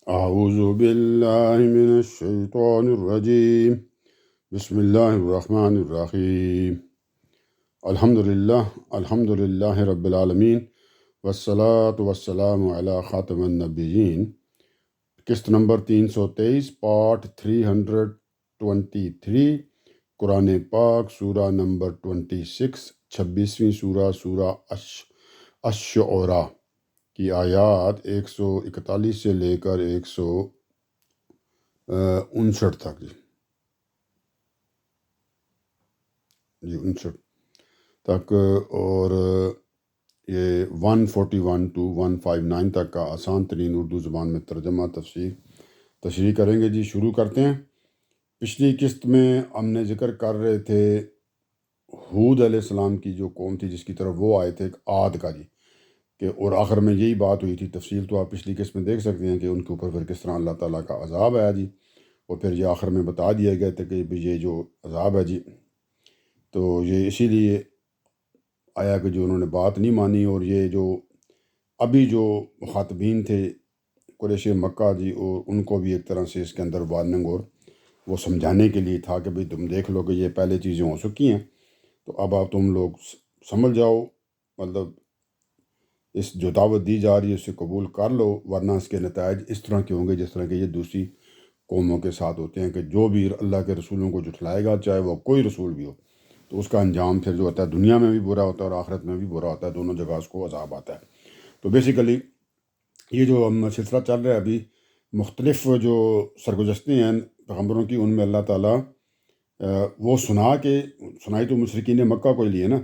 اعوذ باللہ من الشیطان الرجیم بسم اللہ الرحمن الرحیم الحمد للہ رب العالمین والصلاة والسلام علی خاتم النبیین۔ قسط نمبر 323، پارٹ 323، قرآن پاک سورہ نمبر 26، 26ویں سورہ الشعراء کی آیات 141 سے لے کر 159 تک جی 59 تک، اور یہ 141 to 159 تک کا آسان ترین اردو زبان میں ترجمہ تشریح کریں گے جی۔ شروع کرتے ہیں۔ پچھلی قسط میں ہم نے ذکر کر رہے تھے ہود علیہ السلام کی جو قوم تھی جس کی طرف وہ آئے تھے، عاد کا جی، کہ اور آخر میں یہی بات ہوئی تھی۔ تفصیل تو آپ پچھلی قسط میں دیکھ سکتے ہیں کہ ان کے اوپر پھر کس طرح اللہ تعالیٰ کا عذاب آیا جی، اور پھر یہ آخر میں بتا دیا گیا تھا کہ یہ جو عذاب ہے جی، تو یہ اسی لیے آیا کہ جو انہوں نے بات نہیں مانی، اور یہ جو ابھی جو مخاطبین تھے قریش مکہ جی، اور ان کو بھی ایک طرح سے اس کے اندر وارننگ اور وہ سمجھانے کے لیے تھا کہ بھئی تم دیکھ لو کہ یہ پہلے چیزیں ہو چکی ہیں، تو اب آپ تم لوگ سمجھ جاؤ، مطلب اس جو دعوت دی جا رہی ہے اسے قبول کر لو، ورنہ اس کے نتائج اس طرح کے ہوں گے جس طرح کہ یہ دوسری قوموں کے ساتھ ہوتے ہیں کہ جو بھی اللہ کے رسولوں کو جھٹلائے گا، چاہے وہ کوئی رسول بھی ہو، تو اس کا انجام پھر جو ہوتا ہے دنیا میں بھی برا ہوتا ہے اور آخرت میں بھی برا ہوتا ہے، دونوں جگہ اس کو عذاب آتا ہے۔ تو بیسیکلی یہ جو ہم سلسلہ چل رہا ہے ابھی، مختلف جو سرگزشتیں ہیں پیغمبروں کی، ان میں اللہ تعالیٰ وہ سنائی تو مشرکین مکہ کو لیے نا،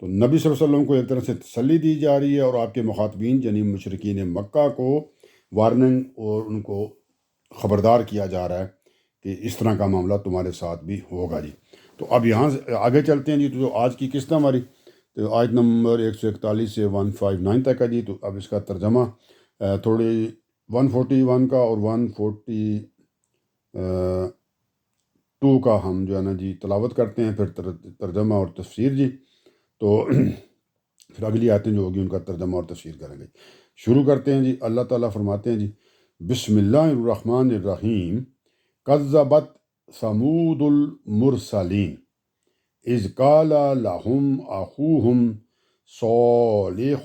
تو نبی صلی اللہ علیہ وسلم کو ایک طرح سے تسلی دی جا رہی ہے، اور آپ کے مخاطبین یعنی مشرکین مکہ کو وارننگ اور ان کو خبردار کیا جا رہا ہے کہ اس طرح کا معاملہ تمہارے ساتھ بھی ہوگا جی۔ تو اب یہاں سے آگے چلتے ہیں جی، تو جو آج کی قسط ہماری، تو آیت نمبر 141 سے 159 تک ہے جی۔ تو اب اس کا ترجمہ تھوڑی 141 کا اور 142 کا ہم جو ہے نا جی تلاوت کرتے ہیں، پھر ترجمہ اور تفسیر جی، تو پھر اگلی آیتیں جو ہوگی ان کا ترجمہ اور تفسیر کریں گے۔ شروع کرتے ہیں جی۔ اللہ تعالیٰ فرماتے ہیں جی، بسم اللہ الرحمن الرحیم، کذبت ثمود المرسلین اذ قال لهم اخوهم صالح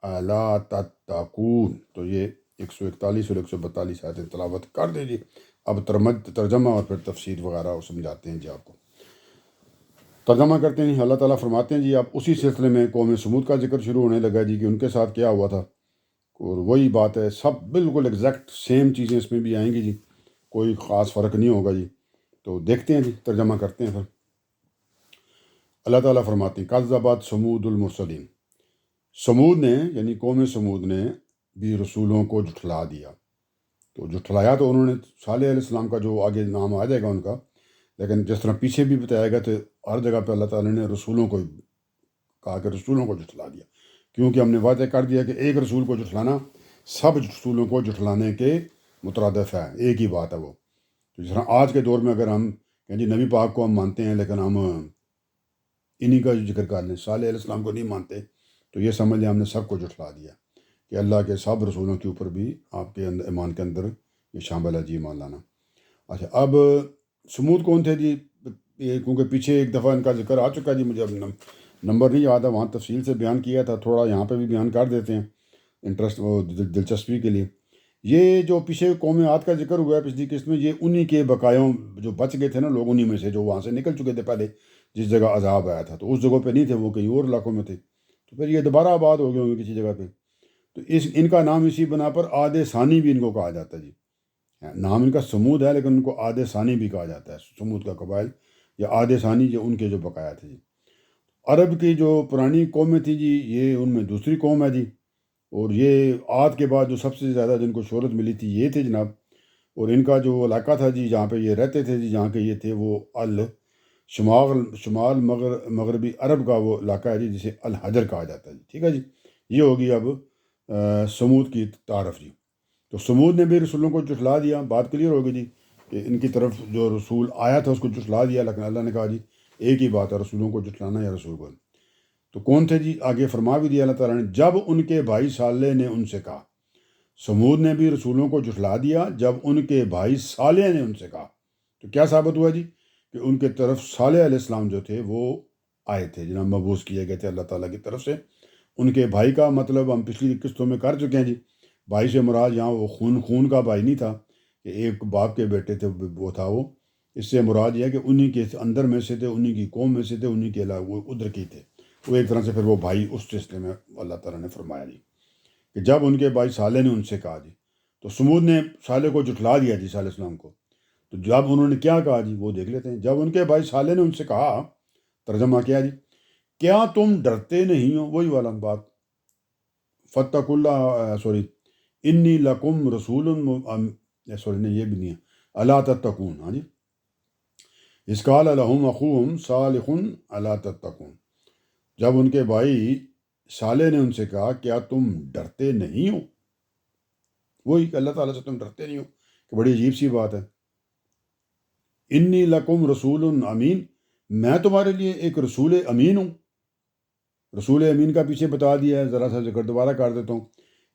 الا تتقون۔ تو یہ 141 اور 142 آیتیں تلاوت کر دیجیے۔ اب ترجمہ اور پھر تفسیر وغیرہ سمجھاتے ہیں جی آپ کو۔ ترجمہ کرتے ہیں۔ اللہ تعالیٰ فرماتے ہیں جی، اب اسی سلسلے میں قوم سمود کا ذکر شروع ہونے لگا جی کہ ان کے ساتھ کیا ہوا تھا، اور وہی بات ہے، سب بالکل ایگزیکٹ سیم چیزیں اس میں بھی آئیں گی جی، کوئی خاص فرق نہیں ہوگا جی۔ تو دیکھتے ہیں جی، ترجمہ کرتے ہیں پھر۔ اللہ تعالیٰ فرماتے ہیں، کذبت ثمود المرسلین، سمود نے یعنی قوم سمود نے بھی رسولوں کو جھٹلا دیا۔ تو جھٹلایا تو انہوں نے صالح علیہ السلام کا جو آگے نام آ جائے گا ان کا، لیکن جس طرح پیچھے بھی بتایا گیا تو ہر جگہ پہ اللہ تعالیٰ نے رسولوں کو کہا کہ رسولوں کو جھٹلا دیا، کیونکہ ہم نے واضح کر دیا کہ ایک رسول کو جھٹلانا سب رسولوں کو جھٹلانے کے مترادف ہے، ایک ہی بات ہے وہ۔ تو جس طرح آج کے دور میں اگر ہم کہ جی نبی پاک کو ہم مانتے ہیں لیکن ہم انہی کا ذکر کر لیں، صالح علیہ السلام کو نہیں مانتے، تو یہ سمجھ لیں ہم نے سب کو جھٹلا دیا، کہ اللہ کے سب رسولوں کے اوپر بھی آپ کے اندر ایمان کے اندر یہ شامل ہے جی، ایمان لانا۔ اچھا، اب سمود کون تھے جی؟ یہ کیونکہ پیچھے ایک دفعہ ان کا ذکر آ چکا جی، مجھے اب نمبر نہیں یاد ہے، وہاں تفصیل سے بیان کیا تھا، تھوڑا یہاں پہ بھی بیان کر دیتے ہیں انٹرسٹ دلچسپی کے لیے۔ یہ جو پیچھے قوم عاد کا ذکر ہوا ہے پچھلی قسط میں، یہ انہی کے بقایوں جو بچ گئے تھے نا لوگ، انہی میں سے جو وہاں سے نکل چکے تھے پہلے جس جگہ عذاب آیا تھا، تو اس جگہ پہ نہیں تھے وہ، کہیں اور علاقوں میں تھے، تو پھر یہ دوبارہ آباد ہو گئے ہوں گے کسی جگہ پہ۔ تو ان کا نام اسی بنا پر عاد ثانی بھی ان کو کہا جاتا ہے جی۔ نام ان کا سمود ہے لیکن ان کو عاد ثانی بھی کہا جاتا ہے، سمود کا قبائل یا عاد ثانی جو ان کے جو بقایا تھے جی۔ عرب کی جو پرانی قومیں تھی جی، یہ ان میں دوسری قوم ہے جی، اور یہ عاد کے بعد جو سب سے زیادہ جن کو شہرت ملی تھی یہ تھے جناب، اور ان کا جو علاقہ تھا جی جہاں پہ یہ رہتے تھے جی، جہاں کے یہ تھے وہ شمال مغربی عرب کا وہ علاقہ ہے جی جسے الحجر کہا جاتا ہے جی، ٹھیک ہے جی۔ یہ ہوگی اب سمود کی تعارف جی۔ تو سمود نے بھی رسولوں کو جھٹلا دیا، بات کلیئر ہوگی جی کہ ان کی طرف جو رسول آیا تھا اس کو جھٹلا دیا، لیکن اللہ نے کہا جی ایک ہی بات ہے، رسولوں کو جھٹلانا یا رسول کو۔ تو کون تھے جی؟ آگے فرما بھی دیا اللہ تعالیٰ نے، جب ان کے بھائی صالح نے ان سے کہا، سمود نے بھی رسولوں کو جھٹلا دیا جب ان کے بھائی صالح نے ان سے کہا. تو کیا ثابت ہوا جی؟ کہ ان کے طرف صالح علیہ السلام جو تھے وہ آئے تھے، جناب مبعوث کیے گئے تھے اللہ تعالیٰ کی طرف سے. ان کے بھائی کا مطلب ہم پچھلی قسطوں میں کر چکے ہیں جی. بھائی سے مراد یہاں وہ خون کا بھائی نہیں تھا کہ ایک باپ کے بیٹے تھے، وہ تھا وہ. اس سے مراد یہ ہے کہ انہی کے اندر میں سے تھے، انہی کی قوم میں سے تھے، انہی کے علاوہ وہ ادھر کی تھے. وہ ایک طرح سے پھر وہ بھائی اس سلسلے میں اللہ تعالیٰ نے فرمایا جی کہ جب ان کے بھائی صالح نے ان سے کہا جی، تو سمود نے صالح کو جھٹلا دیا جی، صالح السلام کو. تو جب انہوں نے کیا کہا جی وہ دیکھ لیتے ہیں. جب ان کے بھائی صالح نے ان سے کہا، ترجمہ کیا جی، کیا تم ڈرتے نہیں ہو؟ وہی والا بات، فتق اللہ سوری انی لکم رسول سوری نہیں، یہ بھی نہیں ہے، اللہ تتقون. ہاں جی، اس قال لہم اخوہم صالح الا تتقون. جب ان کے بھائی صالح نے ان سے کہا کیا تم ڈرتے نہیں ہو؟ وہی کہ اللہ تعالیٰ سے تم ڈرتے نہیں ہو، کہ بڑی عجیب سی بات ہے. انی لکم رسول امین، میں تمہارے لیے ایک رسول امین ہوں. رسول امین کا پیچھے بتا دیا ہے، ذرا سا ذکر دوبارہ کر دیتا ہوں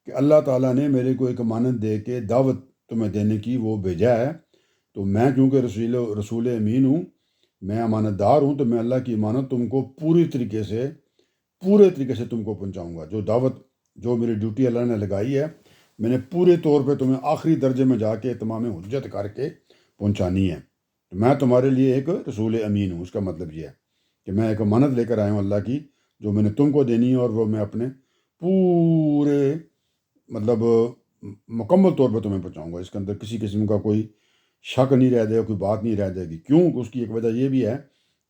کہ اللہ تعالیٰ نے میرے کو ایک امانت دے کے دعوت تمہیں دینے کی وہ بھیجا ہے. تو میں کیونکہ رسول امین ہوں، میں امانت دار ہوں، تو میں اللہ کی امانت تم کو پورے طریقے سے تم کو پہنچاؤں گا. جو دعوت، جو میری ڈیوٹی اللہ نے لگائی ہے، میں نے پورے طور پہ تمہیں آخری درجے میں جا کے تمام حجت کر کے پہنچانی ہے. تو میں تمہارے لیے ایک رسول امین ہوں. اس کا مطلب یہ ہے کہ میں ایک امانت لے کر آیا ہوں اللہ کی، جو میں نے تم کو دینی ہے، اور وہ میں اپنے پورے مطلب مکمل طور پہ تمہیں پہنچاؤں گا. اس کے اندر کسی قسم کا کوئی شک نہیں رہ جائے گا، کوئی بات نہیں رہ جائے گی. کیوں؟ اس کی ایک وجہ یہ بھی ہے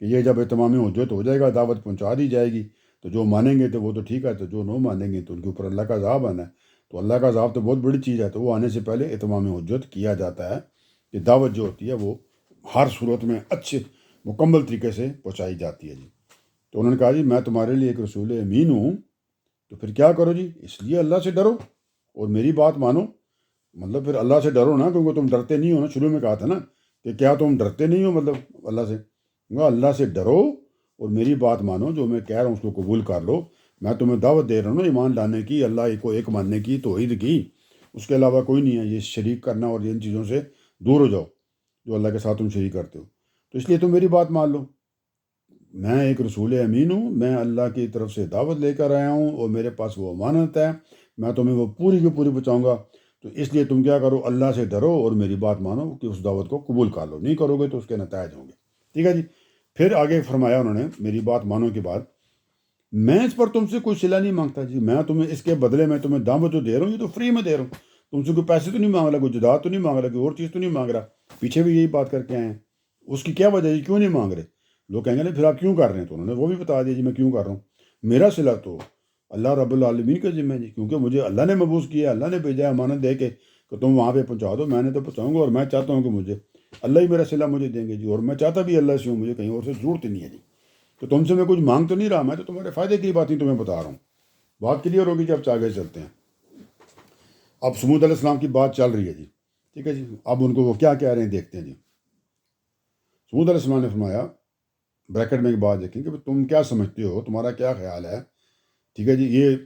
کہ یہ جب تمام حجت ہو جائے گا، دعوت پہنچا دی جائے گی، تو جو مانیں گے تو وہ تو ٹھیک ہے، تو جو نہ مانیں گے تو ان کے اوپر اللہ کا عذاب آنا ہے. تو اللہ کا عذاب تو بہت بڑی چیز ہے، تو وہ آنے سے پہلے اتمام حجت کیا جاتا ہے کہ دعوت جو ہوتی ہے وہ ہر صورت میں اچھے مکمل طریقے سے پہنچائی جاتی ہے جی. تو انہوں نے کہا جی میں تمہارے لیے ایک رسول امین ہوں. تو پھر کیا کرو جی؟ اس لیے اللہ سے ڈرو اور میری بات مانو. مطلب پھر اللہ سے ڈرو نا، کیونکہ تم ڈرتے نہیں ہو نا. شروع میں کہا تھا نا کہ کیا تم ڈرتے نہیں ہو، مطلب اللہ سے. اللہ سے ڈرو اور میری بات مانو، جو میں کہہ رہا ہوں اس کو قبول کر لو. میں تمہیں دعوت دے رہا ہوں نا ایمان لانے کی، اللہ کو ایک ماننے کی، توحید کی. اس کے علاوہ کوئی نہیں ہے. یہ شریک کرنا اور ان چیزوں سے دور ہو جاؤ جو اللہ کے ساتھ تم شریک کرتے ہو. تو اس لیے تم میری بات مان لو. میں ایک رسول امین ہوں، میں اللہ کی طرف سے دعوت لے کر آیا ہوں، اور میرے پاس وہ امانت ہے، میں تمہیں وہ پوری کی پوری پہنچاؤں گا. تو اس لیے تم کیا کرو؟ اللہ سے ڈرو اور میری بات مانو کہ اس دعوت کو قبول کر لو. نہیں کرو گے تو اس کے نتائج ہوں گے. ٹھیک ہے جی. پھر آگے فرمایا انہوں نے میری بات مانو کے بعد، میں اس پر تم سے کوئی صلہ نہیں مانگتا جی. میں تمہیں اس کے بدلے میں تمہیں دعوت جو دے رہا ہوں یہ تو فری میں دے رہا ہوں. تم سے کوئی پیسے تو نہیں مانگ رہا، کوئی جداد تو نہیں مانگ رہا، کوئی اور چیز تو نہیں مانگ رہا. پیچھے بھی یہی بات کر کے آئے ہیں. اس کی کیا وجہ ہے؟ کیوں نہیں مانگ رہے؟ لوگ کہیں گے نا پھر آپ کیوں کر رہے ہیں؟ تو انہوں نے وہ بھی بتا دیا جی میں کیوں کر رہا ہوں. میرا صلہ تو اللہ رب العالمین کے ذمہ جی، کیونکہ مجھے اللہ نے مبعوث کیا ہے، اللہ نے بھیجا ہے امانت دے کے کہ تم وہاں پہ پہنچا دو. میں نے تو پہنچاؤں گا، اور میں چاہتا ہوں کہ مجھے اللہ ہی میرا صلہ مجھے دیں گے جی. اور میں چاہتا بھی اللہ سے ہوں، مجھے کہیں اور سے ضرورت نہیں ہے جی. تو تم سے میں کچھ مانگ تو نہیں رہا، میں تو تمہارے فائدے کی بات ہی تمہیں بتا رہا ہوں. بات کلیئر ہوگی جب آگے چلتے ہیں. اب سمود علیہ السلام کی بات چل رہی ہے جی. ٹھیک ہے جی. اب ان کو وہ کیا کہہ رہے ہیں دیکھتے ہیں جی. سمود علیہ السلام نے فرمایا، بریکٹ میں ایک بات دیکھیں کہ تم کیا سمجھتے ہو، تمہارا کیا خیال ہے. ٹھیک ہے جی. یہ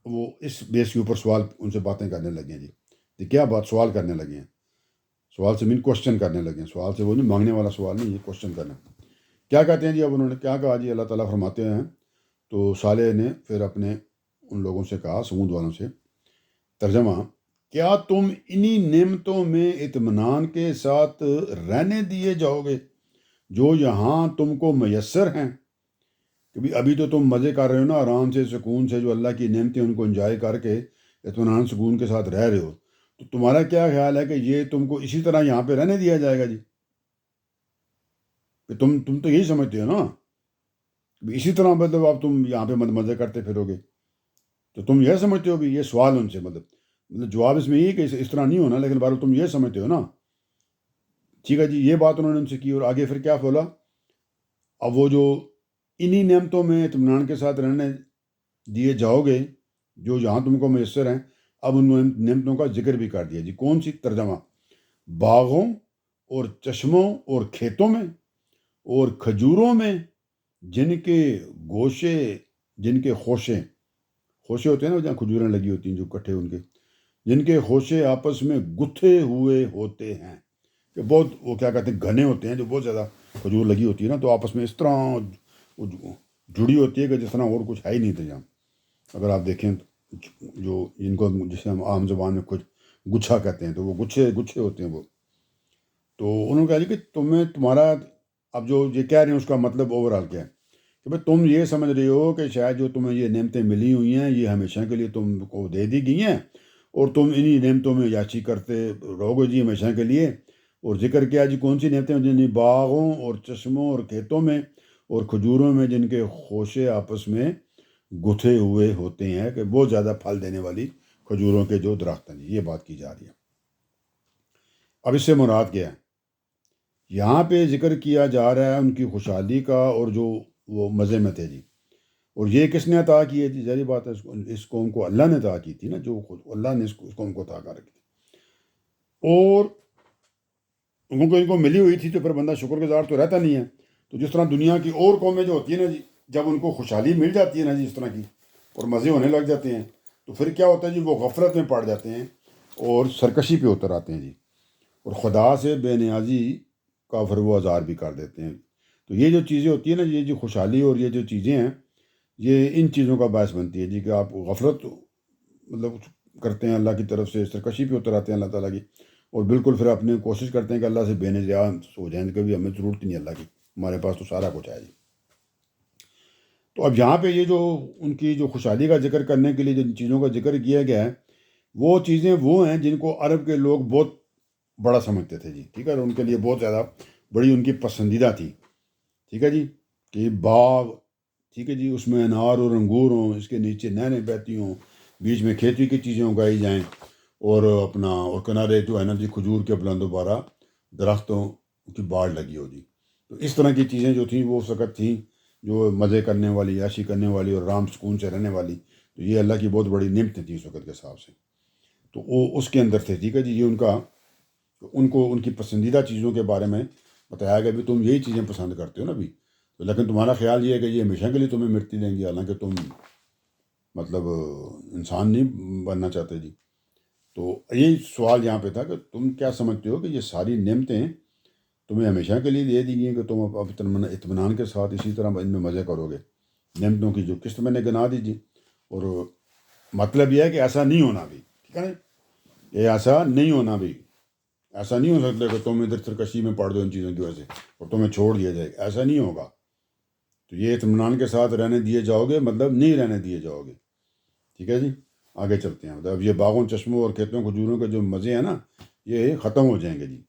وہ اس بیس کے اوپر سوال ان سے باتیں کرنے لگے ہیں جی. کیا بات سوال کرنے لگے ہیں. سوال سے مین کوشچن کرنے لگے ہیں. سوال سے وہ نہیں مانگنے والا سوال نہیں، یہ کوشچن کرنا. کیا کہتے ہیں جی؟ اب انہوں نے کیا کہا جی؟ اللہ تعالیٰ فرماتے ہیں تو صالح نے پھر اپنے ان لوگوں سے کہا، سمود والوں سے. ترجمہ، کیا تم انہی نعمتوں میں اطمینان کے ساتھ رہنے دیے جاؤ گے جو یہاں تم کو میسر ہیں؟ کہ ابھی تو تم مزے کر رہے ہو نا، آرام سے سکون سے، جو اللہ کی نعمتیں ان کو انجوائے کر کے اطمینان سکون کے ساتھ رہ رہے ہو. تو تمہارا کیا خیال ہے کہ یہ تم کو اسی طرح یہاں پہ رہنے دیا جائے گا جی؟ کہ تم تو یہی سمجھتے ہو نا، اسی طرح مطلب اب تم یہاں پہ مزے کرتے پھرو گے. تو تم یہ سمجھتے ہو بھی، یہ سوال ان سے مطلب جواب اس میں یہ کہ اس طرح نہیں ہونا، لیکن بہرحال تم یہ سمجھتے ہو نا. ٹھیک ہے جی. یہ بات انہوں نے ان سے کی، اور آگے پھر کیا بولا؟ اب وہ جو انہی نعمتوں میں اطمینان کے ساتھ رہنے دیے جاؤ گے جو یہاں تم کو میسر ہیں، اب ان نعمتوں کا ذکر بھی کر دیا جی. کون سی؟ ترجمہ، باغوں اور چشموں اور کھیتوں میں اور کھجوروں میں، جن کے خوشے ہوتے ہیں نا، جہاں کھجوریں لگی ہوتی ہیں جو کٹھے ان کے، جن کے خوشے آپس میں گتھے ہوئے ہوتے ہیں، کہ بہت وہ کیا کہتے ہیں گھنے ہوتے ہیں، جو بہت زیادہ کھجور لگی ہوتی ہے نا، تو آپس میں اس طرح وہ جڑی ہوتی ہے کہ جس طرح اور کچھ ہے ہی نہیں انتظام۔ اگر آپ دیکھیں جو جن کو جسے ہم عام زبان میں کچھ گچھا کہتے ہیں، تو وہ گچھے گچھے ہوتے ہیں وہ۔ تو انہوں نے کہا جی کہ تمہارا اب جو یہ کہہ رہے ہیں اس کا مطلب اوور آل کیا ہے کہ بھائی تم یہ سمجھ رہے ہو کہ شاید جو تمہیں یہ نعمتیں ملی ہوئی ہیں یہ ہمیشہ کے لیے تم کو دے دی گئی ہیں، اور تم انہی نعمتوں میں یاشی کرتے رہو گے جی ہمیشہ کے لیے۔ اور ذکر کیا جی کون سی نعمتیں، جن باغوں اور چشموں اور کھیتوں میں اور کھجوروں میں جن کے خوشے آپس میں گتھے ہوئے ہوتے ہیں، کہ بہت زیادہ پھل دینے والی کھجوروں کے جو درخت ہیں جی، یہ بات کی جا رہی ہے۔ اب اس سے مراد کیا ہے؟ یہاں پہ ذکر کیا جا رہا ہے ان کی خوشحالی کا، اور جو وہ مزے میں تھے جی۔ اور یہ کس نے عطا کی ہے جی؟ ظاہر بات ہے اس قوم کو اللہ نے عطا کی تھی نا، جو اللہ نے اس قوم کو عطا کر رکھی تھی، اور ان کو ملی ہوئی تھی، تو پھر بندہ شکر گزار تو رہتا نہیں ہے۔ تو جس طرح دنیا کی اور قومیں جو ہوتی ہیں نا جی، جب ان کو خوشحالی مل جاتی ہے نا جی اس طرح کی، اور مزے ہونے لگ جاتے ہیں، تو پھر کیا ہوتا ہے جی، وہ غفلت میں پڑ جاتے ہیں اور سرکشی پہ اتر آتے ہیں جی، اور خدا سے بے نیازی کا پھر وہ آزار بھی کر دیتے ہیں۔ تو یہ جو چیزیں ہوتی ہیں نا، یہ جو خوشحالی اور یہ جو چیزیں ہیں، یہ ان چیزوں کا باعث بنتی ہے جی، کہ آپ غفلت مطلب کرتے ہیں اللہ کی طرف سے، سرکشی پہ اتر آتے ہیں اللہ تعالیٰ کی، اور بالکل پھر اپنے کوشش کرتے ہیں کہ اللہ سے بے نیاز ہو جائیں، کبھی ہمیں ضرورت نہیں اللہ کی، ہمارے پاس تو سارا کچھ ہے جی۔ تو اب یہاں پہ یہ جو ان کی جو خوشحالی کا ذکر کرنے کے لیے جن چیزوں کا ذکر کیا گیا ہے، وہ چیزیں وہ ہیں جن کو عرب کے لوگ بہت بڑا سمجھتے تھے جی، ٹھیک ہے، اور ان کے لیے بہت زیادہ بڑی ان کی پسندیدہ تھی، ٹھیک ہے جی، کہ باغ، ٹھیک ہے جی، اس میں انار اور انگور ہوں، اس کے نیچے نہریں بہتی ہوں، بیچ میں کھیتی کی چیزیں اگائی جائیں، اور اور کنارے جو ہے نا جی کھجور کے بلند و بالا درختوں کی باڑ لگی ہو جی۔ تو اس طرح کی چیزیں جو تھیں وہ اس وقت تھیں، جو مزے کرنے والی، عیاشی کرنے والی اور آرام سکون سے رہنے والی، تو یہ اللہ کی بہت بڑی نعمتیں تھیں اس وقت کے حساب سے۔ تو وہ اس کے اندر تھے، ٹھیک ہے جی، یہ ان کو ان کی پسندیدہ چیزوں کے بارے میں بتایا گیا بھی تم یہی چیزیں پسند کرتے ہو نا بھی، تو لیکن تمہارا خیال یہ ہے کہ یہ ہمیشہ کے لیے تمہیں ملتی دیں گی، حالانکہ تم مطلب انسان نہیں بننا چاہتے جی۔ تو یہی سوال یہاں پہ تھا کہ تم کیا سمجھتے ہو کہ یہ ساری نعمتیں تمہیں ہمیشہ کے لیے دے دی گئی ہیں، کہ تم اب اطمینان کے ساتھ اسی طرح ان میں مزے کرو گے؟ نعمتوں کی جو قسط میں نے گنا دی جی، اور مطلب یہ ہے کہ ایسا نہیں ہونا بھی، ٹھیک ہے نا، یہ ایسا نہیں ہونا بھی، ایسا نہیں ہو سکتا کہ تم ادھر سرکشی میں پڑ دو ان چیزوں کی وجہ سے اور تمہیں چھوڑ دیا جائے، ایسا نہیں ہوگا۔ تو یہ اطمینان کے ساتھ رہنے دیے جاؤ گے، مطلب نہیں رہنے دیے جاؤ گے، ٹھیک ہے جی۔ آگے چلتے ہیں، اب یہ باغوں، چشموں اور کھیتوں، کھجوروں کے جو مزے ہیں نا، یہ ختم ہو جائیں گے جی۔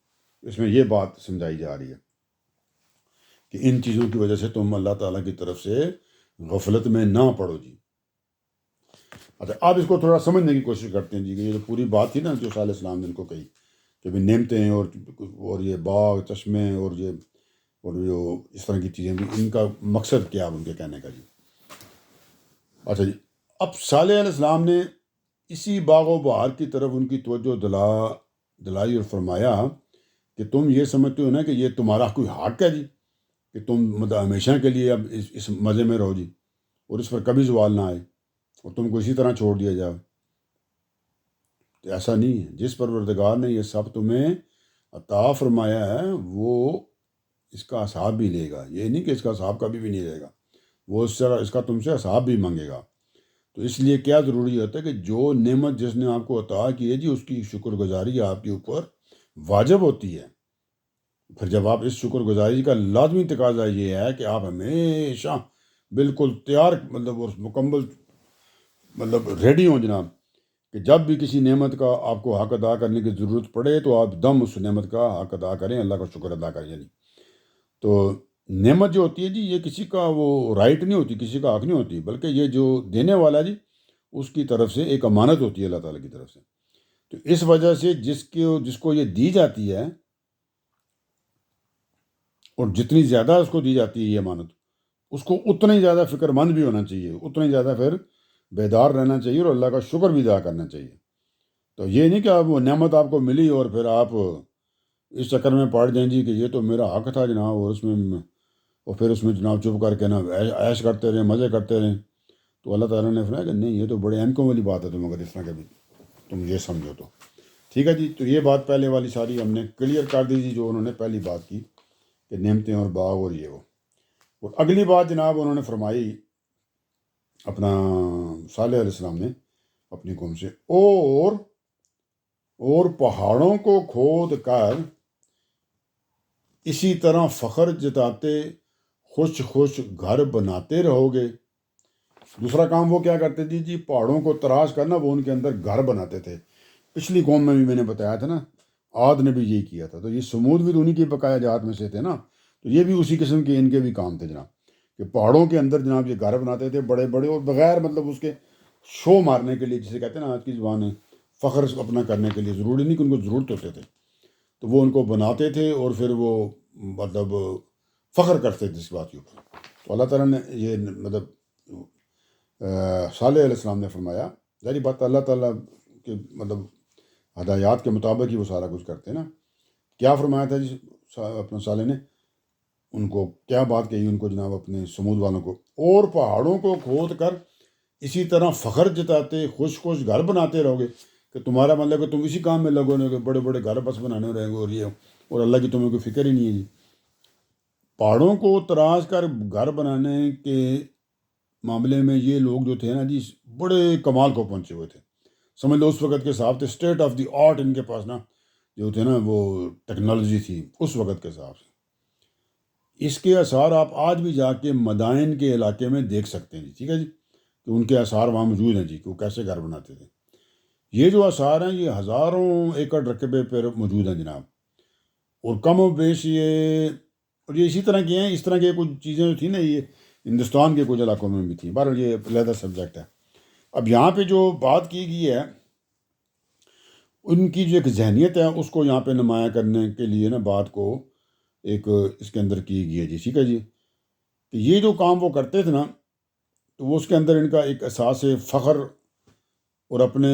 اس میں یہ بات سمجھائی جا رہی ہے کہ ان چیزوں کی وجہ سے تم اللہ تعالیٰ کی طرف سے غفلت میں نہ پڑو جی۔ اچھا، آپ اس کو تھوڑا سمجھنے کی کوشش کرتے ہیں جی، کہ یہ جو پوری بات تھی نا جو صالح السلام نے ان کو کہی کہ بھی نعمتیں اور یہ باغ، چشمے اور جو اس طرح کی چیزیں بھی، ان کا مقصد کیا ان کے کہنے کا جی۔ اچھا جی، اب صالح علیہ السلام نے اسی باغ و بہار کی طرف ان کی توجہ دلائی اور فرمایا کہ تم یہ سمجھتے ہو نا کہ یہ تمہارا کوئی حق ہے جی، کہ تم مطلب ہمیشہ کے لیے اب اس مزے میں رہو جی، اور اس پر کبھی زوال نہ آئے اور تم کو اسی طرح چھوڑ دیا جائے۔ تو ایسا نہیں ہے، جس پروردگار نے یہ سب تمہیں عطا فرمایا ہے وہ اس کا حساب بھی لے گا، یہ نہیں کہ اس کا حساب کبھی بھی نہیں لے گا، وہ اس کا تم سے حساب بھی مانگے گا۔ تو اس لیے کیا ضروری ہوتا ہے کہ جو نعمت جس نے آپ کو عطا کی ہے جی، اس کی شکر گزاری آپ کے اوپر واجب ہوتی ہے۔ پھر جب آپ اس شکر گزاری کا لازمی تقاضا یہ ہے کہ آپ ہمیشہ بالکل تیار مطلب اور مکمل مطلب ریڈی ہوں جناب، کہ جب بھی کسی نعمت کا آپ کو حق ادا کرنے کی ضرورت پڑے تو آپ دم اس نعمت کا حق ادا کریں، اللہ کا شکر ادا کریں یعنی۔ تو نعمت جو ہوتی ہے جی، یہ کسی کا وہ رائٹ نہیں ہوتی، کسی کا حق نہیں ہوتی، بلکہ یہ جو دینے والا جی اس کی طرف سے ایک امانت ہوتی ہے اللہ تعالیٰ کی طرف سے۔ تو اس وجہ سے جس کو یہ دی جاتی ہے، اور جتنی زیادہ اس کو دی جاتی ہے یہ امانت، اس کو اتنا ہی زیادہ فکر مند بھی ہونا چاہیے، اتنا ہی زیادہ پھر بیدار رہنا چاہیے اور اللہ کا شکر بھی ادا کرنا چاہیے۔ تو یہ نہیں کہ وہ نعمت آپ کو ملی اور پھر آپ اس چکر میں پڑ جائیں جی کہ یہ تو میرا حق تھا جناب، اور پھر اس میں جناب چپ کر کے نا عیش کرتے رہیں، مزے کرتے رہیں۔ تو اللہ تعالیٰ نے فرمایا کہ نہیں، یہ تو بڑے اینکوں والی بات ہے تم اگر اس طرح کے بھی تم یہ سمجھو تو ٹھیک ہے جی. تو یہ بات پہلے والی ساری ہم نے کلیئر کر دی جی، جو انہوں نے پہلی بات کی کہ نعمتیں اور باغ اور یہ وہ. اور اگلی بات جناب انہوں نے فرمائی اپنا صالح علیہ السلام نے اپنی قوم سے، اور پہاڑوں کو کھود کر اسی طرح فخر جتاتے خوش گھر بناتے رہو گے. دوسرا کام وہ کیا کرتے تھے جی، پہاڑوں کو تراش کرنا، وہ ان کے اندر گھر بناتے تھے. پچھلی قوم میں بھی میں نے بتایا تھا نا، عاد نے بھی یہی کیا تھا. تو یہ سمود بھی تو انہیں کی بقایا جات میں سے تھے نا. تو یہ بھی اسی قسم کے ان کے بھی کام تھے جناب، کہ پہاڑوں کے اندر جناب یہ گھر بناتے تھے بڑے بڑے، اور بغیر مطلب اس کے شو مارنے کے لیے، جسے کہتے ہیں نا آج کی زبان ہے، فخر اپنا کرنے کے لیے. ضروری نہیں کہ ان کو ضرورت ہوتے تھے، تو وہ ان کو بناتے تھے اور پھر وہ مطلب فخر کرتے تھے اس بات کے اوپر. تو اللہ تعالیٰ نے یہ مطلب صالح علیہ السلام نے فرمایا، ظاہری بات اللہ تعالیٰ کے مطلب ہدایات کے مطابق ہی وہ سارا کچھ کرتے ہیں نا. کیا فرمایا تھا جی اپنے صالح نے؟ ان کو کیا بات کہی ان کو جناب اپنے سمود والوں کو، اور پہاڑوں کو کھود کر اسی طرح فخر جتاتے خوش گھر بناتے رہو گے. کہ تمہارا مطلب کہ تم اسی کام میں لگو گے، بڑے بڑے گھر بس بنانے رہیں گے اور یہ، اور اللہ کی تمہیں کوئی فکر ہی نہیں ہے جی. پہاڑوں کو تراش کر گھر بنانے کے معاملے میں یہ لوگ جو تھے نا جی، بڑے کمال کو پہنچے ہوئے تھے. سمجھ لو اس وقت کے حساب سے اسٹیٹ آف دی آرٹ ان کے پاس نا جو تھے نا، وہ ٹیکنالوجی تھی اس وقت کے حساب سے. اس کے آثار آپ آج بھی جا کے مدائن کے علاقے میں دیکھ سکتے ہیں جی. ٹھیک ہے جی، کہ ان کے آثار وہاں موجود ہیں جی، کہ وہ کیسے گھر بناتے تھے. یہ جو آثار ہیں یہ ہزاروں ایکڑ رقبے پر موجود ہیں جناب، اور کم و بیش اور یہ اسی طرح کے ہیں. اس طرح کے کچھ چیزیں جو تھیں نا، یہ ہندوستان کے کچھ علاقوں میں بھی تھیں. بہرحال یہ علیحدہ سبجیکٹ ہے. اب یہاں پہ جو بات کی گئی ہے، ان کی جو ایک ذہنیت ہے اس کو یہاں پہ نمایاں کرنے کے لیے نا بات کو ایک اس کے اندر کی گئی ہے جی. ٹھیک ہے جی، کہ یہ جو کام وہ کرتے تھے نا، تو وہ اس کے اندر ان کا ایک احساس فخر اور اپنے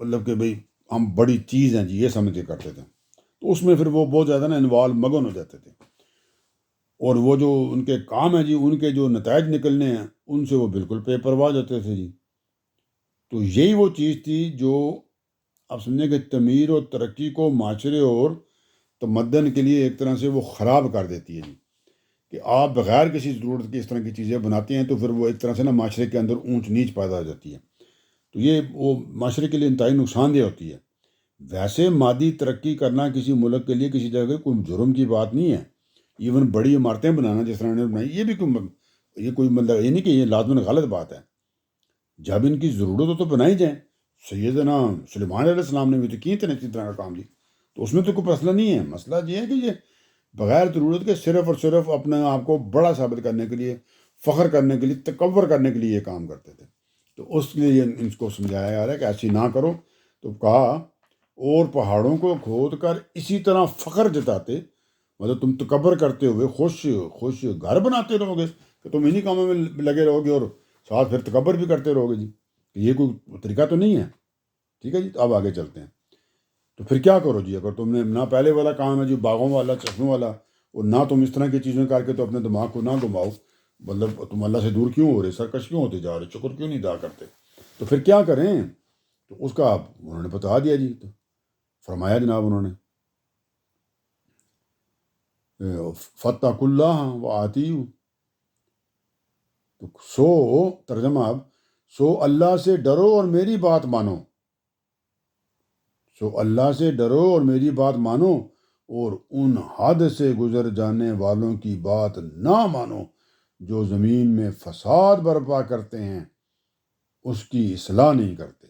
مطلب کہ بھئی ہم بڑی چیز ہیں جی، یہ سمجھ کے کرتے تھے. تو اس میں پھر وہ بہت زیادہ نا انوالو مگن ہو جاتے تھے، اور وہ جو ان کے کام ہیں جی، ان کے جو نتائج نکلنے ہیں ان سے وہ بالکل بے پرواہ ہوتے تھے جی. تو یہی وہ چیز تھی جو آپ سمجھیں کہ تعمیر اور ترقی کو معاشرے اور تمدن کے لیے ایک طرح سے وہ خراب کر دیتی ہے جی. کہ آپ بغیر کسی ضرورت کی اس طرح کی چیزیں بناتے ہیں تو پھر وہ ایک طرح سے نا معاشرے کے اندر اونچ نیچ پیدا ہو جاتی ہے. تو یہ وہ معاشرے کے لیے انتہائی نقصان دہ ہوتی ہے. ویسے مادی ترقی کرنا کسی ملک کے لیے کسی جگہ کوئی جرم کی بات نہیں ہے. ایون بڑی عمارتیں بنانا جس طرح نے بنائی، یہ بھی کوئی مطلب یہ نہیں کہ یہ لازماً غلط بات ہے. جب ان کی ضرورت ہو تو بنائی جائیں. سیدنا سلیمان علیہ السلام نے بھی تو کی تھے اسی طرح کا کام جی. تو اس میں تو کوئی مسئلہ نہیں ہے. مسئلہ یہ ہے کہ یہ بغیر ضرورت کے صرف اور صرف اپنے آپ کو بڑا ثابت کرنے کے لیے، فخر کرنے کے لیے، تکبر کرنے کے لیے یہ کام کرتے تھے. تو اس لیے ان کو سمجھایا جا رہا ہے کہ ایسی نہ کرو. تو کہا اور پہاڑوں کو کھود کر اسی طرح فخر جتاتے، مطلب تم تکبر کرتے ہوئے خوش گھر بناتے رہو گے، کہ تم انہی کاموں میں لگے رہو گے اور ساتھ پھر تکبر بھی کرتے رہو گے جی. یہ کوئی طریقہ تو نہیں ہے. ٹھیک ہے جی، تو اب آگے چلتے ہیں. تو پھر کیا کرو جی، اگر تم نے نہ پہلے والا کام ہے جو باغوں والا، چشموں والا، اور نہ تم اس طرح کی چیزیں کر کے تو اپنے دماغ کو نہ گھماؤ، مطلب تم اللہ سے دور کیوں ہو رہے، سرکش کیوں ہوتے جا رہے، شکر کیوں نہیں ادا کرتے، تو پھر کیا کریں؟ تو اس کا انہوں نے بتا دیا جی. تو فرمایا جناب انہوں نے فَاتَّقُوا اللَّهَ وَأَطِیعُوا. تو ترجمہ اب، اللہ سے ڈرو اور میری بات مانو. اللہ سے ڈرو اور میری بات مانو، اور ان حد سے گزر جانے والوں کی بات نہ مانو جو زمین میں فساد برپا کرتے ہیں، اس کی اصلاح نہیں کرتے.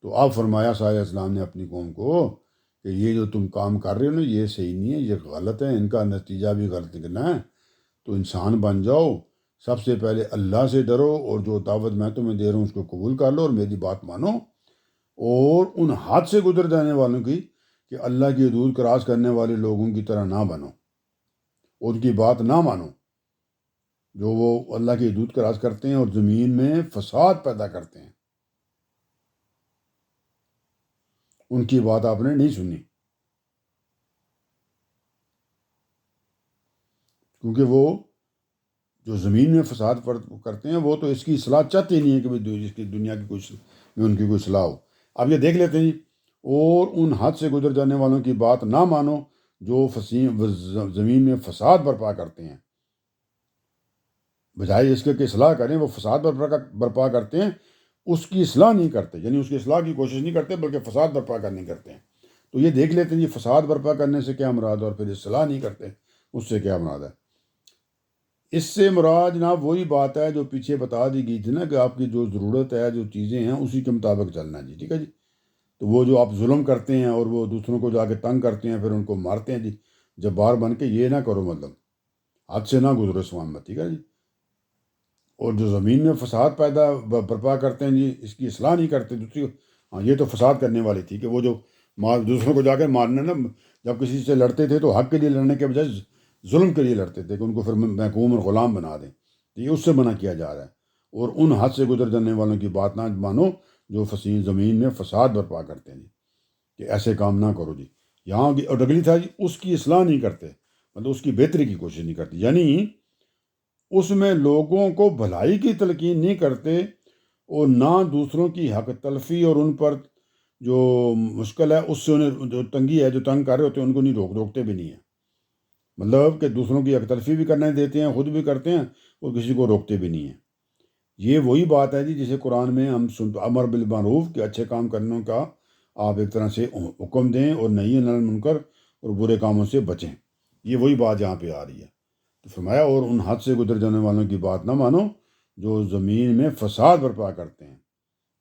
تو آپ فرمایا صلی اللہ علیہ وسلم نے اپنی قوم کو کہ یہ جو تم کام کر رہے ہو نا، یہ صحیح نہیں ہے، یہ غلط ہے، ان کا نتیجہ بھی غلط نکلنا ہے. تو انسان بن جاؤ، سب سے پہلے اللہ سے ڈرو، اور جو دعوت میں تمہیں دے رہا ہوں اس کو قبول کر لو اور میری بات مانو. اور ان حد سے گزر جانے والوں کی، کہ اللہ کی حدود کراس کرنے والے لوگوں کی طرح نہ بنو، ان کی بات نہ مانو جو وہ اللہ کی حدود کراس کرتے ہیں اور زمین میں فساد پیدا کرتے ہیں. ان کی بات آپ نے نہیں سنی، کیونکہ وہ جو زمین میں فساد کرتے ہیں وہ تو اس کی اصلاح چاہتے ہی نہیں ہے کہ جس کی دنیا کی کوئی ان کی کوئی اصلاح ہو. اب یہ دیکھ لیتے ہیں جی، اور ان حد سے گزر جانے والوں کی بات نہ مانو جو زمین میں فساد برپا کرتے ہیں، بجائے اس کے کہ اصلاح کریں وہ فساد برپا کرتے ہیں، اس کی اصلاح نہیں کرتے، یعنی اس کی اصلاح کی کوشش نہیں کرتے بلکہ فساد برپا کرنے کرتے ہیں۔ تو یہ دیکھ لیتے ہیں جی فساد برپا کرنے سے کیا مراد ہے، اور پھر اصلاح نہیں کرتے اس سے کیا مراد ہے۔ اس سے مراد جناب وہی بات ہے جو پیچھے بتا دی گئی تھی نا، کہ آپ کی جو ضرورت ہے، جو چیزیں ہیں، اسی کے مطابق چلنا ہے جی، ٹھیک ہے جی۔ تو وہ جو آپ ظلم کرتے ہیں اور وہ دوسروں کو جا کے تنگ کرتے ہیں، پھر ان کو مارتے ہیں جی، جبار بن کے، یہ نہ کرو، مطلب حد سے نہ گزرو اس معاملہ، ٹھیک ہے جی۔ اور جو زمین میں فساد برپا کرتے ہیں جی، اس کی اصلاح نہیں کرتے دوسری، ہاں یہ تو فساد کرنے والی تھی کہ وہ جو دوسروں کو جا کے مارنے نا، جب کسی سے لڑتے تھے تو حق کے لیے لڑنے کے بجائے ظلم کے لیے لڑتے تھے کہ ان کو پھر محکوم اور غلام بنا دیں، تو یہ اس سے منع کیا جا رہا ہے۔ اور ان حد سے گزر جانے والوں کی بات نہ مانو جو زمین میں فساد برپا کرتے ہیں جی، کہ ایسے کام نہ کرو جی۔ یہاں اور اگلی تھا جی، اس کی اصلاح نہیں کرتے، مطلب اس کی بہتری کی کوشش نہیں کرتے، یعنی اس میں لوگوں کو بھلائی کی تلقین نہیں کرتے، اور نہ دوسروں کی حق تلفی اور ان پر جو مشکل ہے اس سے انہیں جو تنگی ہے، جو تنگ کر رہے ہوتے ہیں ان کو نہیں روکتے بھی نہیں ہیں، مطلب کہ دوسروں کی حق تلفی بھی کرنے دیتے ہیں، خود بھی کرتے ہیں، اور کسی کو روکتے بھی نہیں ہیں۔ یہ وہی بات ہے جی جسے قرآن میں ہم امر بالمعروف کے اچھے کام کرنے کا آپ ایک طرح سے حکم دیں، اور نہی عن المنکر اور برے کاموں سے بچیں، یہ وہی بات یہاں پہ آ رہی ہے۔ تو فرمایا اور ان حد سے گزر جانے والوں کی بات نہ مانو جو زمین میں فساد برپا کرتے ہیں،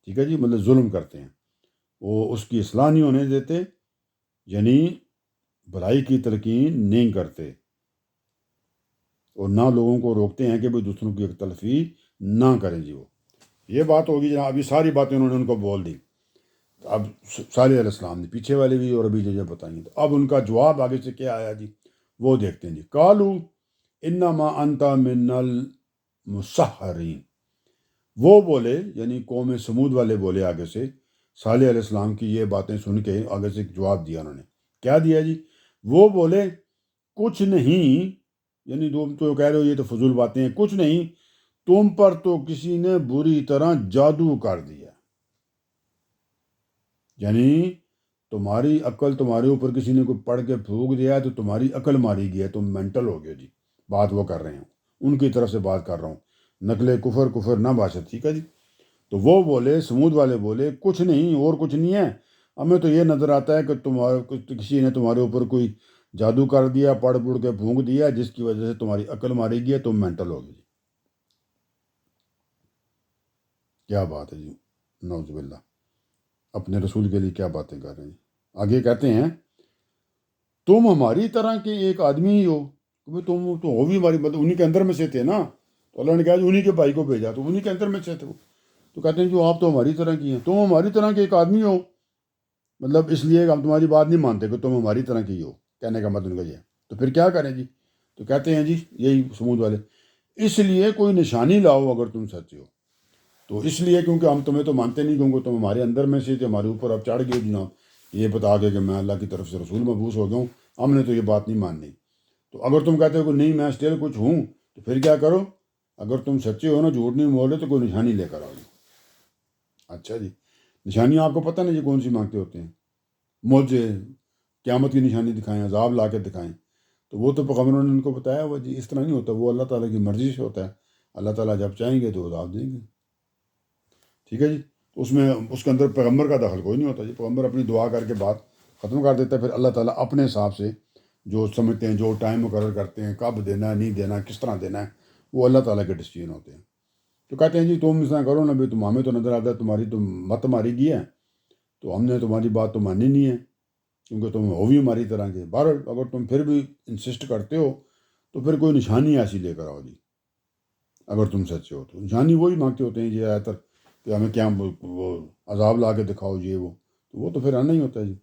ٹھیک ہے جی، مطلب ظلم کرتے ہیں، وہ اس کی اصلاح نہیں ہونے دیتے، یعنی بھلائی کی تلقین نہیں کرتے، اور نہ لوگوں کو روکتے ہیں کہ بھئی دوسروں کی ایک تلفی نہ کریں جی۔ وہ یہ بات ہوگی جناب، ابھی ساری باتیں انہوں نے ان کو بول دی۔ اب صالح علیہ السلام نے پیچھے والے بھی اور ابھی جو بتائیں، تو اب ان کا جواب آگے سے کیا آیا جی، وہ دیکھتے ہیں جی۔ قالوا انما انت من المسحرین، وہ بولے یعنی قوم سمود والے بولے آگے سے صالح علیہ السلام کی یہ باتیں سن کے آگے سے جواب دیا انہوں نے، کیا دیا جی؟ وہ بولے کچھ نہیں، یعنی تم تو کہہ رہے ہو یہ تو فضول باتیں ہیں، کچھ نہیں، تم پر تو کسی نے بری طرح جادو کر دیا، یعنی تمہاری عقل، تمہارے اوپر کسی نے کوئی پڑھ کے پھونک دیا ہے تو تمہاری عقل ماری گئی ہے، تم مینٹل ہو گئے جی۔ بات وہ کر رہے ہیں، ان کی طرف سے بات کر رہا ہوں، نقل کفر نہ باشد، ٹھیک ہے جی۔ تو وہ بولے، سمود والے بولے کچھ نہیں، اور کچھ نہیں ہے، ہمیں تو یہ نظر آتا ہے کہ کسی نے تمہارے اوپر کوئی جادو کر دیا، پڑھ کے پھونک دیا، جس کی وجہ سے تمہاری عقل ماری گئی ہے، تم مینٹل ہو گئی جی۔ کیا بات ہے جی، نعوذ باللہ، اپنے رسول کے لیے کیا باتیں کر رہے ہیں۔ آگے کہتے ہیں تم ہماری طرح کے ایک آدمی ہی ہو، تم تو ہو بھی ہماری، مطلب انہیں کے اندر میں سے تھے نا، تو اللہ نے کہا انہیں کے بھائی کو بھیجا، تو انہیں کے اندر میں سے تھے وہ، تو کہتے ہیں جو آپ تو ہماری طرح کی ہیں، تم ہماری طرح کے ایک آدمی ہو، مطلب اس لیے ہم تمہاری بات نہیں مانتے کہ تم ہماری طرح کی ہو، کہنے کا مطلب یہ ہے۔ تو پھر کیا کریں جی؟ تو کہتے ہیں جی یہی سمود والے، اس لیے کوئی نشانی لاؤ اگر تم سچے ہو، تو اس لیے کیونکہ ہم تمہیں تو مانتے نہیں، کیونکہ تم ہمارے اندر میں سے تھے، ہمارے اوپر اب چڑھ گئے جناب، یہ بتا کے کہ میں اللہ کی طرف سے رسول مبعوث ہو گیا ہوں، ہم نے تو یہ بات نہیں ماننی۔ تو اگر تم کہتے ہو کہ نہیں میں اسٹل کچھ ہوں، تو پھر کیا کرو؟ اگر تم سچے ہو نا، جھوٹ نہیں بول رہے، تو کوئی نشانی لے کر آؤ جی۔ اچھا جی، نشانیاں آپ کو پتہ نہیں جی کون سی مانگتے ہوتے ہیں؟ معجزے، قیامت کی نشانی دکھائیں، عذاب لا کے دکھائیں، تو وہ تو پیغمبروں نے ان کو بتایا وہ جی اس طرح نہیں ہوتا، وہ اللہ تعالیٰ کی مرضی سے ہوتا ہے، اللہ تعالیٰ جب چاہیں گے تو عذاب دیں گے، ٹھیک ہے جی۔ تو اس میں اس کے اندر پیغمبر کا دخل کوئی نہیں ہوتا جی، پیغمبر اپنی دعا کر کے بات ختم کر دیتا ہے، پھر اللہ تعالیٰ اپنے حساب سے جو سمجھتے ہیں، جو ٹائم مقرر کرتے ہیں، کب دینا ہے نہیں دینا، کس طرح دینا ہے، وہ اللہ تعالیٰ کے ڈسیزن ہوتے ہیں۔ تو کہتے ہیں جی تم اس طرح کرو نا، بھائی تم ہمیں تو نظر آتا ہے تمہاری تو مت ماری گئی ہے، تو ہم نے تمہاری بات تو مانی نہیں ہے، کیونکہ تم ہو بھی ہماری طرح کے، بہرحال اگر تم پھر بھی انسسٹ کرتے ہو تو پھر کوئی نشانی ایسی لے کر آؤ جی، اگر تم سچے ہو تو۔ نشانی وہی مانگتے ہوتے ہیں جی آیا تر کہ ہمیں کیا وہ عذاب لا کے دکھاؤ یہ وہ تو پھر آنا ہی ہوتا ہے جی۔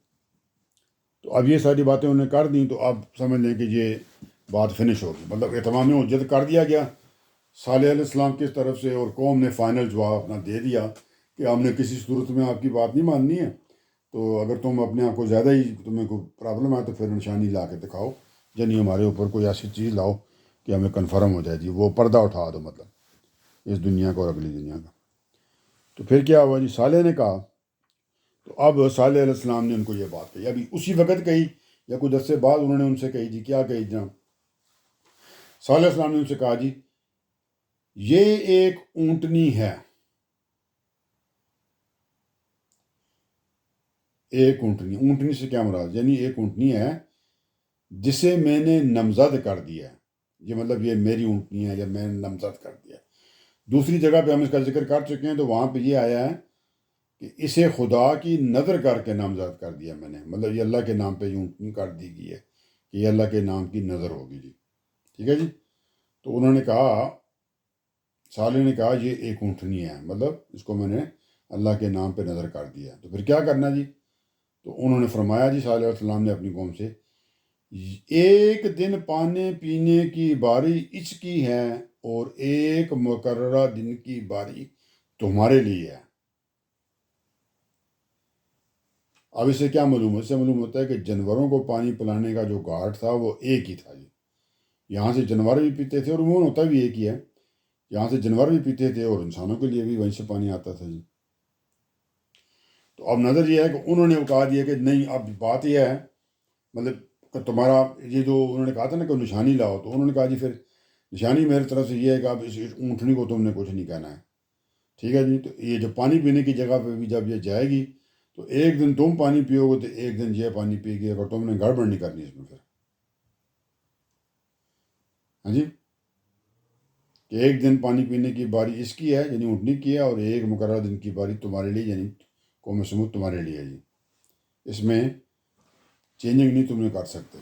تو اب یہ ساری باتیں انہوں نے کر دیں، تو اب سمجھ لیں کہ یہ بات فنش ہوگی، مطلب اتمام حجت کر دیا گیا صالح علیہ السلام کی طرف سے، اور قوم نے فائنل جواب اپنا دے دیا کہ ہم نے کسی صورت میں آپ کی بات نہیں ماننی ہے، تو اگر تم اپنے آپ کو زیادہ ہی تمہیں کوئی پرابلم ہے تو پھر نشانی لا کے دکھاؤ، یعنی ہمارے اوپر کوئی ایسی چیز لاؤ کہ ہمیں کنفرم ہو جائے جی، وہ پردہ اٹھا دو، مطلب اس دنیا کا اور اگلی دنیا کا۔ تو پھر کیا ہوا جی؟ صالح نے کہا تو اب صالح علیہ السلام نے ان کو یہ بات کہی، ابھی اسی وقت کہی یا کچھ عرصے بعد انہوں نے ان سے کہی جی، کیا کہی جناب؟ صالح علیہ السلام نے ان سے کہا جی یہ ایک اونٹنی ہے، ایک اونٹنی، اونٹنی سے کیا مراد؟ یعنی ایک اونٹنی ہے جسے میں نے نمزد کر دیا ہے، یہ مطلب یہ میری اونٹنی ہے یا میں نے نمزد کر دیا ہے۔ دوسری جگہ پہ ہم اس کا ذکر کر چکے ہیں، تو وہاں پہ یہ آیا ہے کہ اسے خدا کی نظر کر کے نامزد کر دیا میں نے، مطلب یہ اللہ کے نام پہ یہ اونٹنی کر دی گئی ہے کہ یہ اللہ کے نام کی نظر ہوگی جی، ٹھیک ہے جی۔ تو انہوں نے کہا، صالح نے کہا یہ ایک اونٹنی ہے، مطلب اس کو میں نے اللہ کے نام پہ نظر کر دیا، تو پھر کیا کرنا جی؟ تو انہوں نے فرمایا جی صالح علیہ السلام نے اپنی قوم سے، ایک دن پانے پینے کی باری اس کی ہے اور ایک مقررہ دن کی باری تمہارے لیے ہے۔ اب اس سے کیا معلوم ہے؟ اس سے معلوم ہوتا ہے کہ جانوروں کو پانی پلانے کا جو گھاٹ تھا وہ ایک ہی تھا جی، یہاں سے جانور بھی پیتے تھے اور عموماً ہوتا بھی ایک ہی ہے، یہاں سے جانور بھی پیتے تھے اور انسانوں کے لیے بھی وہیں سے پانی آتا تھا جی۔ تو اب نظر یہ ہے کہ انہوں نے کہا دیا کہ نہیں، اب بات یہ ہے مطلب کہ تمہارا یہ جو انہوں نے کہا تھا نا کہ نشانی لاؤ، تو انہوں نے کہا جی پھر نشانی میری طرف سے یہ ہے کہ اب اس اونٹنی کو تم نے کچھ نہیں کہنا ہے، ٹھیک ہے جی۔ تو یہ جب پانی پینے کی جگہ پہ بھی جب یہ جائے گی تو ایک دن تم پانی پیو گے تو ایک دن یہ پانی پی گی، اگر تم نے گڑبڑ نہیں کرنی اس میں پھر، ہاں جی، کہ ایک دن پانی پینے کی باری اس کی ہے یعنی اونٹنی کی ہے، اور ایک مقررہ دن کی باری تمہارے لیے یعنی قوم سمود تمہارے لیے ہے جی، اس میں چینجنگ نہیں تم نے کر سکتے۔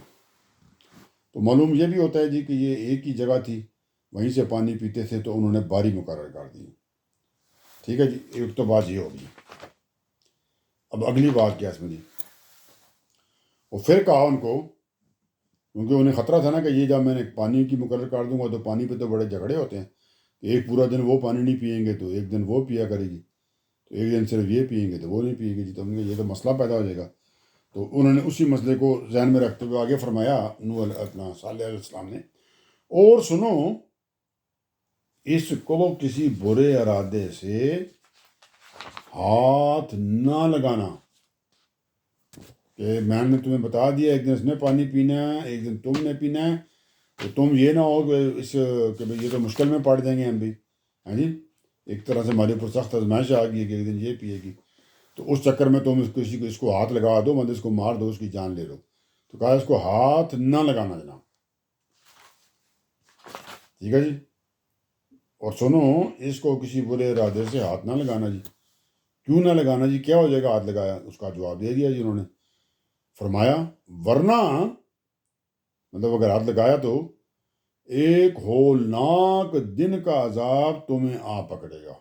تو معلوم یہ بھی ہوتا ہے جی کہ یہ ایک ہی جگہ تھی، وہیں سے پانی پیتے تھے، تو انہوں نے باری مقرر کر دی، ٹھیک ہے جی۔ ایک تو بات یہ ہوگی۔ اب اگلی بات کیا اس میں جی؟ وہ پھر کہا ان کو، کیونکہ انہیں خطرہ تھا نا کہ یہ جب میں نے پانی کی مقرر کر دوں گا تو پانی پہ تو بڑے جھگڑے ہوتے ہیں کہ ایک پورا دن وہ پانی نہیں پئیں گے تو ایک دن وہ پیا کرے گی، تو ایک دن صرف یہ پئیں گے تو وہ نہیں پیے گی جی، تو یہ تو مسئلہ پیدا ہو جائے گا۔ تو انہوں نے اسی مسئلے کو ذہن میں رکھتے ہوئے آگے فرمایا اپنا صالح علیہ السلام نے، اور سنو، اس کو کسی برے ارادے سے ہاتھ نہ لگانا، کہ میں نے تمہیں بتا دیا ایک دن اس نے پانی پینا ہے ایک دن تم نے پینا ہے، تو تم یہ نہ ہو کہ کہ بھئی یہ تو مشکل میں پڑ جائیں گے ہم بھی، ہاں جی، ایک طرح سے ہمارے اوپر سخت آزمائش آ گئی ہے کہ ایک دن یہ پیے گی، تو اس چکر میں تم کسی کو اس کو ہاتھ لگا دو، مطلب اس کو مار دو، اس کی جان لے لو۔ تو کہا اس کو ہاتھ نہ لگانا جناب، ٹھیک ہے جی۔ اور سنو، اس کو کسی برے ارادے سے ہاتھ نہ لگانا جی۔ کیوں نہ لگانا جی؟ کیا ہو جائے گا ہاتھ لگایا؟ اس کا جواب دے دیا جی انہوں نے، فرمایا ورنہ مطلب اگر ہاتھ لگایا تو ایک ہولناک دن کا عذاب تمہیں آ پکڑے گا۔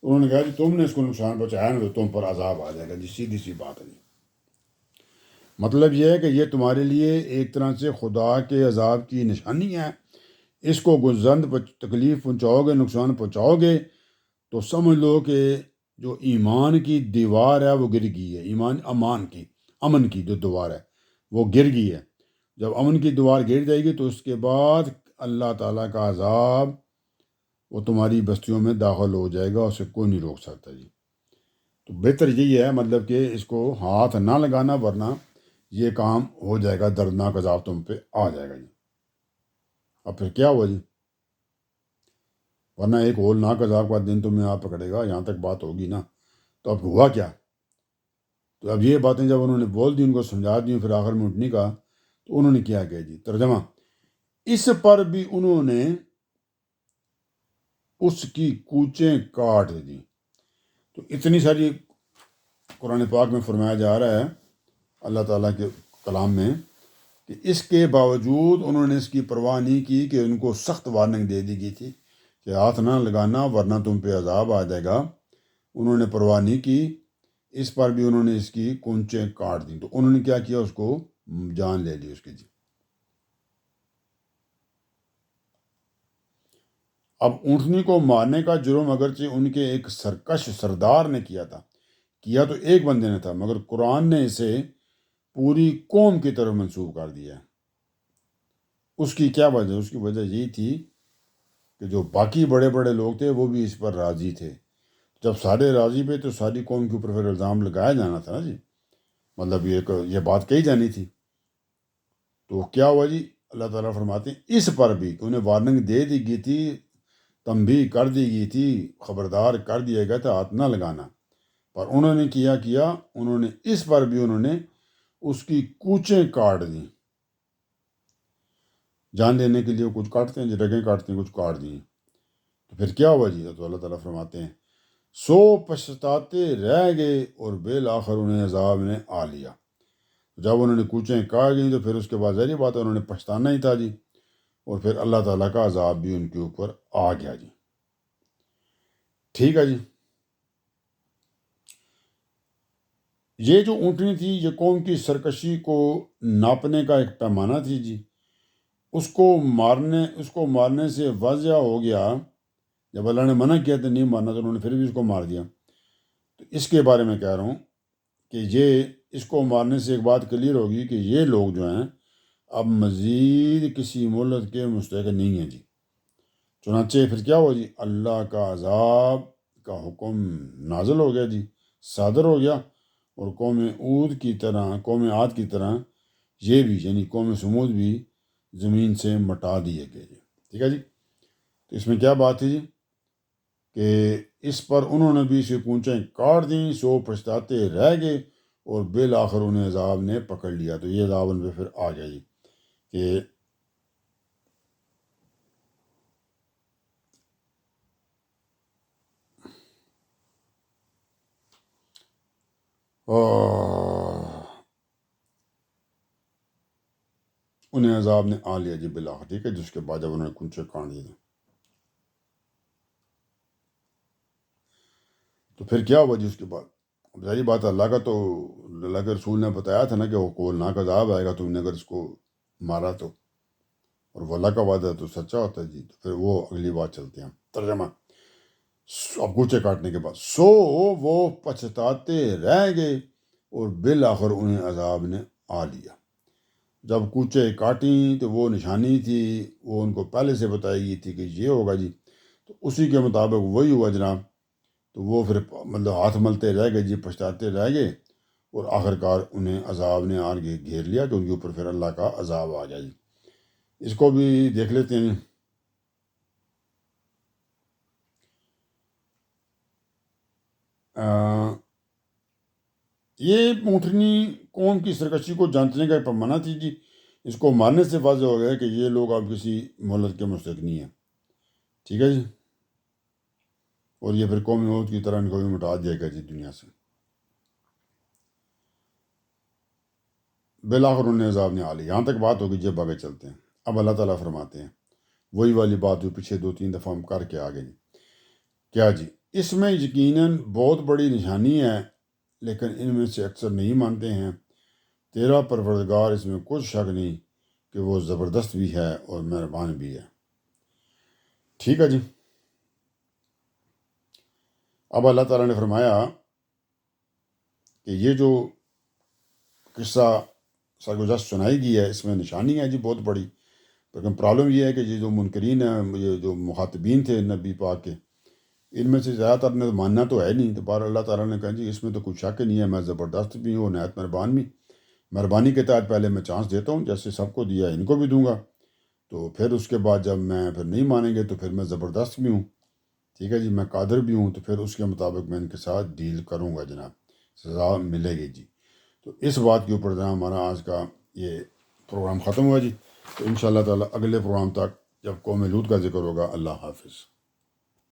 انہوں نے کہا جی تم نے اس کو نقصان پہنچایا نا تو تم پر عذاب آ جائے گا جی، سیدھی سی بات ہے جی۔ مطلب یہ ہے کہ یہ تمہارے لیے ایک طرح سے خدا کے عذاب کی نشانی ہے، اس کو گزند تکلیف پہنچاؤ گے، نقصان پہنچاؤ گے تو سمجھ لو کہ جو ایمان کی دیوار ہے وہ گر گئی ہے، ایمان امن کی جو دیوار ہے وہ گر گئی ہے۔ جب امن کی دیوار گر جائے گی تو اس کے بعد اللہ تعالیٰ کا عذاب وہ تمہاری بستیوں میں داخل ہو جائے گا، اسے کوئی نہیں روک سکتا جی۔ تو بہتر یہی ہے مطلب کہ اس کو ہاتھ نہ لگانا، ورنہ یہ کام ہو جائے گا، دردناک عذاب تم پہ آ جائے گا جی۔ اب پھر کیا ہوا جی؟ ورنہ ایک ہولناک عذاب کا دن تمہیں آ پکڑے گا، یہاں تک بات ہوگی نا۔ تو اب ہوا کیا؟ تو اب یہ باتیں جب انہوں نے بول دی، ان کو سمجھا دی، پھر آخر میں اٹھنے کا، تو انہوں نے کیا جی؟ ترجمہ، اس پر بھی انہوں نے اس کی کوچیں کاٹ دی۔ تو اتنی ساری قرآن پاک میں فرمایا جا رہا ہے اللہ تعالیٰ کے کلام میں کہ اس کے باوجود انہوں نے اس کی پرواہ نہیں کی کہ ان کو سخت وارننگ دے دی گئی تھی کہ ہاتھ نہ لگانا ورنہ تم پہ عذاب آ جائے گا، انہوں نے پرواہ نہیں کی، اس پر بھی انہوں نے اس کی کونچیں کاٹ دیں۔ تو انہوں نے کیا کیا؟ اس کو جان لے لی اس کی جی۔ اب اونٹنی کو مارنے کا جرم اگرچہ ان کے ایک سرکش سردار نے کیا تھا، کیا تو ایک بندے نے تھا، مگر قرآن نے اسے پوری قوم کی طرف منسوب کر دیا۔ اس کی کیا وجہ؟ اس کی وجہ یہی تھی کہ جو باقی بڑے بڑے لوگ تھے وہ بھی اس پر راضی تھے، جب سارے راضی پہ تو ساری قوم کے اوپر پھر الزام لگایا جانا تھا نا جی، مطلب یہ بات کہی جانی تھی. تو کیا ہوا جی، اللہ تعالیٰ فرماتے ہیں اس پر بھی کہ انہیں وارننگ دے دی گئی تھی، تنبیہ کر دی گئی تھی، خبردار کر دیا گیا تھا ہاتھ نہ لگانا، پر انہوں نے کیا انہوں نے اس پر بھی انہوں نے اس کی کوچیں کاٹ دیں. جان لینے کے لیے کچھ کاٹتے ہیں جی، رگیں کاٹتے ہیں، کچھ کاٹ دیں. تو پھر کیا ہوا جی، تو اللہ تعالیٰ فرماتے ہیں سو پچھتاتے رہ گئے اور بالآخر انہیں عذاب نے آ لیا. جب انہوں نے کوچیں کاٹ گئیں تو پھر اس کے بعد ظاہری بات ہے انہوں نے پچھتانا ہی تھا جی، اور پھر اللہ تعالیٰ کا عذاب بھی ان کے اوپر آ گیا جی. ٹھیک ہے جی. یہ جو اونٹنی تھی یہ قوم کی سرکشی کو ناپنے کا ایک پیمانہ تھی جی. اس کو مارنے سے واضح ہو گیا، جب اللہ نے منع کیا تو نہیں مارنا تو انہوں نے پھر بھی اس کو مار دیا. تو اس کے بارے میں کہہ رہا ہوں کہ اس کو مارنے سے ایک بات کلیئر ہوگی کہ یہ لوگ جو ہیں اب مزید کسی مہلت کے مستحق نہیں ہیں جی. چنانچہ پھر کیا ہوا جی، اللہ کا عذاب کا حکم نازل ہو گیا جی، صادر ہو گیا، اور قوم عاد کی طرح یہ بھی یعنی قوم سمود بھی زمین سے مٹا دیے گئے جی. ٹھیک ہے جی. تو اس میں کیا بات ہے جی کہ اس پر انہوں نے بھی اسے کوچیں کاٹ دیں، سو پچھتاتے رہ گئے اور بالآخر انہیں عذاب نے پکڑ لیا. تو یہ عذاب ان پہ پھر آ گیا جی کہ انہیں عذاب نے آ لیا جی بالآخر. ٹھیک ہے، جس کے بعد جب انہوں نے کوچیں کاٹ دیے تو پھر کیا ہوا جی. اس کے بعد ظاہری بات اللہ کا تو اللہ کے رسول نے بتایا تھا نا کہ وہ کولناک عذاب آئے گا تو انہیں اگر اس کو مارا تو، اور وہ اللہ کا وعدہ تو سچا ہوتا ہے جی. تو پھر وہ اگلی بات چلتے ہیں ترجمہ. اب کوچے کاٹنے کے بعد سو وہ پچھتاتے رہ گئے اور بالآخر انہیں عذاب نے آ لیا. جب کوچے کاٹیں تو وہ نشانی تھی، وہ ان کو پہلے سے بتائی گئی تھی کہ یہ ہوگا جی، تو اسی کے مطابق وہی ہوا جناب. تو وہ پھر مطلب ہاتھ ملتے رہ گئے جی، پچھتاتے رہ گئے، اور آخر کار انہیں عذاب نے آگے گھیر لیا کہ ان کے اوپر پھر اللہ کا عذاب آ گیا جی. اس کو بھی دیکھ لیتے ہیں. یہ اونٹنی قوم کی سرکشی کو جانچنے کا پیمانہ تھی جی. اس کو مارنے سے واضح ہو گیا کہ یہ لوگ اب کسی مہلت کے مستحق نہیں ہیں. ٹھیک ہے جی. اور یہ پھر قوم ہود کی طرح ان کو بھی مٹا دیا گیا جی دنیا سے. بالآخر انہیں عذاب نے آ لی. یہاں تک بات ہوگی جب آگے چلتے ہیں. اب اللہ تعالیٰ فرماتے ہیں وہی والی بات جو پیچھے 2-3 دفعہ ہم کر کے آگے جی. کیا جی، اس میں یقیناً بہت بڑی نشانی ہے، لیکن ان میں سے اکثر نہیں مانتے ہیں. تیرا پروردگار اس میں کچھ شک نہیں کہ وہ زبردست بھی ہے اور مہربان بھی ہے. ٹھیک ہے جی. اب اللہ تعالیٰ نے فرمایا کہ یہ جو قصہ سرگزشت سنائی گئی ہے اس میں نشانی ہے جی بہت بڑی، لیکن پرابلم یہ ہے کہ یہ جو منکرین ہیں، یہ جو مخاطبین تھے نبی پاک کے، ان میں سے زیادہ تر نے تو ماننا تو ہے نہیں. تو بہر اللہ تعالیٰ نے کہا جی اس میں تو کچھ شک نہیں ہے، میں زبردست بھی ہوں، نہایت مہربان بھی. مہربانی کے تحت پہلے میں چانس دیتا ہوں، جیسے سب کو دیا ان کو بھی دوں گا. تو پھر اس کے بعد جب میں پھر نہیں مانیں گے تو پھر میں زبردست بھی ہوں. ٹھیک ہے جی، میں قادر بھی ہوں. تو پھر اس کے مطابق میں ان کے ساتھ ڈیل کروں گا جناب، سزا ملے گی جی. تو اس بات کے اوپر جناب ہمارا آج کا یہ پروگرام ختم ہوا جی. تو انشاءاللہ تعالیٰ اگلے پروگرام تک جب قوم لوط کا ذکر ہوگا. اللہ حافظ.